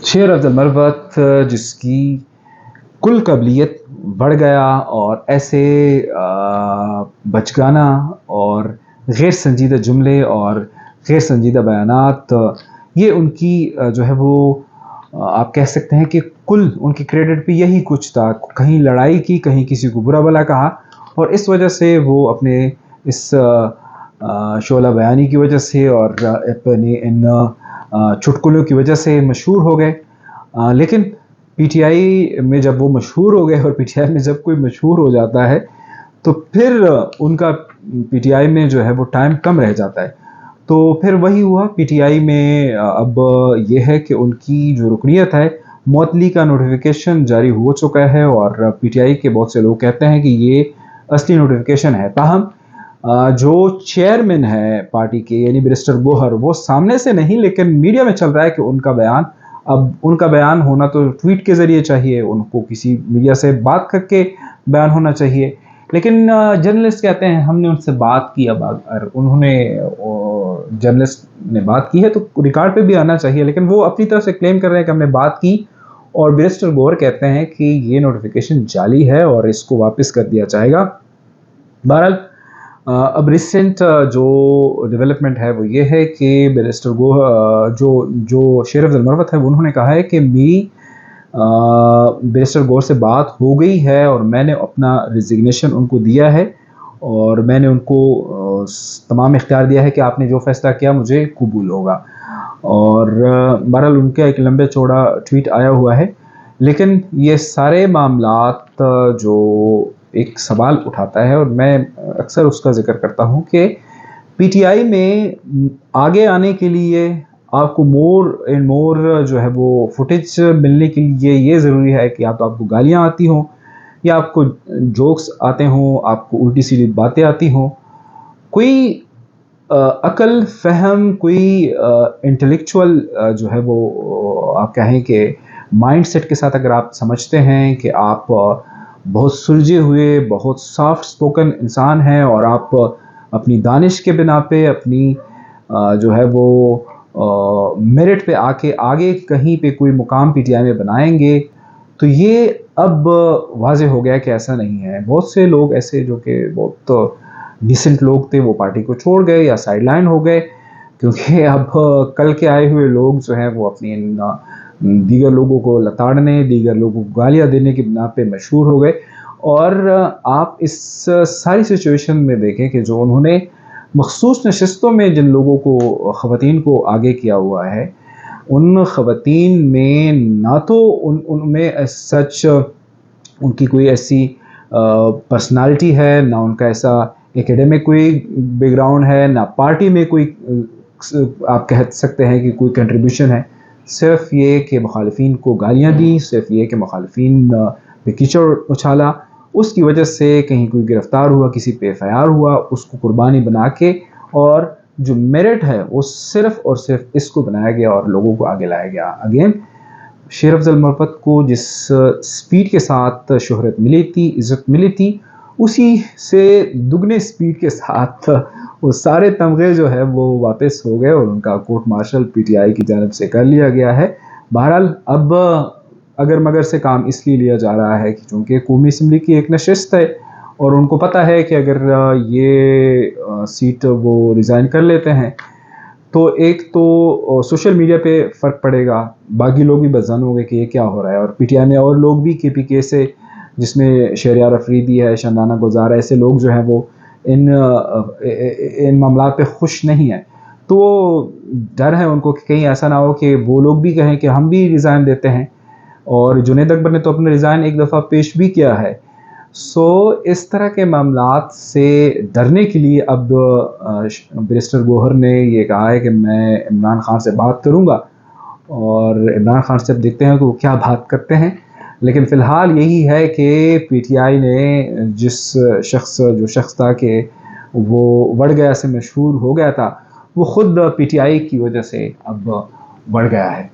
شیر افضل مروت جس کی کل قابلیت بڑھ گیا اور ایسے بچگانہ اور غیر سنجیدہ جملے اور غیر سنجیدہ بیانات، یہ ان کی جو ہے وہ آپ کہہ سکتے ہیں کہ کل ان کی کریڈٹ پہ یہی کچھ تھا، کہیں لڑائی کی، کہیں کسی کو برا بھلا کہا، اور اس وجہ سے وہ اپنے اس شعلہ بیانی کی وجہ سے اور اپنے ان چٹکلوں کی وجہ سے مشہور ہو گئے۔ لیکن پی ٹی آئی میں جب وہ مشہور ہو گئے، اور پی ٹی آئی میں جب کوئی مشہور ہو جاتا ہے تو پھر ان کا پی ٹی آئی میں جو ہے وہ ٹائم کم رہ جاتا ہے۔ تو پھر وہی ہوا پی ٹی آئی میں، اب یہ ہے کہ ان کی جو رکنیت ہے، معطلی کا نوٹیفیکیشن جاری ہو چکا ہے، اور پی ٹی آئی کے بہت سے لوگ کہتے ہیں کہ یہ اصلی نوٹیفیکیشن ہے۔ تاہم جو چیئرمین ہے پارٹی کے یعنی بیرسٹر گوہر، وہ سامنے سے نہیں لیکن میڈیا میں چل رہا ہے کہ ان کا بیان، اب ان کا بیان ہونا تو ٹویٹ کے ذریعے چاہیے، ان کو کسی میڈیا سے بات کر کے بیان ہونا چاہیے، لیکن جرنلسٹ کہتے ہیں ہم نے ان سے بات کی۔ اب اگر انہوں نے جرنلسٹ نے بات کی ہے تو ریکارڈ پہ بھی آنا چاہیے، لیکن وہ اپنی طرف سے کلیم کر رہے ہیں کہ ہم نے بات کی، اور بیرسٹر گوہر کہتے ہیں کہ یہ نوٹیفیکیشن جعلی ہے اور اس کو واپس کر دیا جائے گا۔ بہرحال اب ریسنٹ جو ڈیولپمنٹ ہے وہ یہ ہے کہ بیرسٹر گوہر جو شیر افضل مروت ہے، انہوں نے کہا ہے کہ میری بیرسٹر گوہر سے بات ہو گئی ہے اور میں نے اپنا ریزگنیشن ان کو دیا ہے، اور میں نے ان کو تمام اختیار دیا ہے کہ آپ نے جو فیصلہ کیا مجھے قبول ہوگا۔ اور بہرحال ان کا ایک لمبے چوڑا ٹویٹ آیا ہوا ہے، لیکن یہ سارے معاملات جو ایک سوال اٹھاتا ہے، اور میں اکثر اس کا ذکر کرتا ہوں کہ پی ٹی آئی میں آگے آنے کے لیے آپ کو مور اینڈ مور جو ہے وہ فوٹیج ملنے کے لیے یہ ضروری ہے کہ آپ کو گالیاں آتی ہوں، یا آپ کو جوکس آتے ہوں، آپ کو الٹی سیدھی باتیں آتی ہوں، کوئی عقل فہم، کوئی انٹلیکچوئل جو ہے وہ آپ کہیں کہ مائنڈ سیٹ کے ساتھ اگر آپ سمجھتے ہیں کہ آپ بہت سلجھے ہوئے، بہت سافٹ سپوکن انسان ہیں، اور آپ اپنی دانش کے بنا پہ اپنی جو ہے وہ میرٹ پہ آ کے آگے کہیں پہ کوئی مقام پی ٹی آئی میں بنائیں گے، تو یہ اب واضح ہو گیا کہ ایسا نہیں ہے۔ بہت سے لوگ ایسے جو کہ بہت ڈیسنٹ لوگ تھے وہ پارٹی کو چھوڑ گئے یا سائیڈ لائن ہو گئے، کیونکہ اب کل کے آئے ہوئے لوگ جو ہیں وہ اپنی دیگر لوگوں کو لتاڑنے، دیگر لوگوں کو گالیاں دینے کی بنا پہ مشہور ہو گئے۔ اور آپ اس ساری سچویشن میں دیکھیں کہ جو انہوں نے مخصوص نشستوں میں جن لوگوں کو، خواتین کو آگے کیا ہوا ہے، ان خواتین میں نہ تو ان میں سچ ان کی کوئی ایسی پرسنالٹی ہے، نہ ان کا ایسا ایکیڈیمک کوئی بیک گراؤنڈ ہے، نہ پارٹی میں کوئی آپ کہہ سکتے ہیں کہ کوئی کنٹریبیوشن ہے۔ صرف یہ کہ مخالفین کو گالیاں دی، صرف یہ کہ مخالفین پہ کیچڑ اچھالا، اس کی وجہ سے کہیں کوئی گرفتار ہوا، کسی پہ ایف آئی آر ہوا، اس کو قربانی بنا کے، اور جو میرٹ ہے وہ صرف اور صرف اس کو بنایا گیا اور لوگوں کو آگے لایا گیا۔ اگین شیر افضل مروت کو جس سپیڈ کے ساتھ شہرت ملی تھی، عزت ملی تھی، اسی سے دگنے سپیڈ کے ساتھ وہ سارے تمغے جو ہے وہ واپس ہو گئے، اور ان کا court martial P T I کی جانب سے کر لیا گیا ہے۔ بہرحال اب اگر مگر سے کام اس لیے لیا جا رہا ہے کہ چونکہ قومی اسمبلی کی ایک نشست ہے، اور ان کو پتہ ہے کہ اگر یہ سیٹ وہ ریزائن کر لیتے ہیں تو ایک تو سوشل میڈیا پہ فرق پڑے گا، باقی لوگ بھی بدظن ہو گئے کہ یہ کیا ہو رہا ہے، اور پی ٹی آئی میں اور لوگ بھی کے پی کے سے، جس میں شہریار افریدی ہے، شندانہ گلزار ہے، ایسے لوگ جو ہیں وہ ان معاملات پہ خوش نہیں ہیں۔ تو ڈر ہے ان کو کہ کہیں ایسا نہ ہو کہ وہ لوگ بھی کہیں کہ ہم بھی ریزائن دیتے ہیں، اور جنید اکبر نے تو اپنا ریزائن ایک دفعہ پیش بھی کیا ہے۔ سو اس طرح کے معاملات سے ڈرنے کے لیے اب بیرسٹر گوہر نے یہ کہا ہے کہ میں عمران خان سے بات کروں گا، اور عمران خان سے اب دیکھتے ہیں کہ وہ کیا بات کرتے ہیں۔ لیکن فی الحال یہی ہے کہ پی ٹی آئی نے جو شخص تھا کہ وہ وڑ گیا سے مشہور ہو گیا تھا، وہ خود پی ٹی آئی کی وجہ سے اب بڑھ گیا ہے۔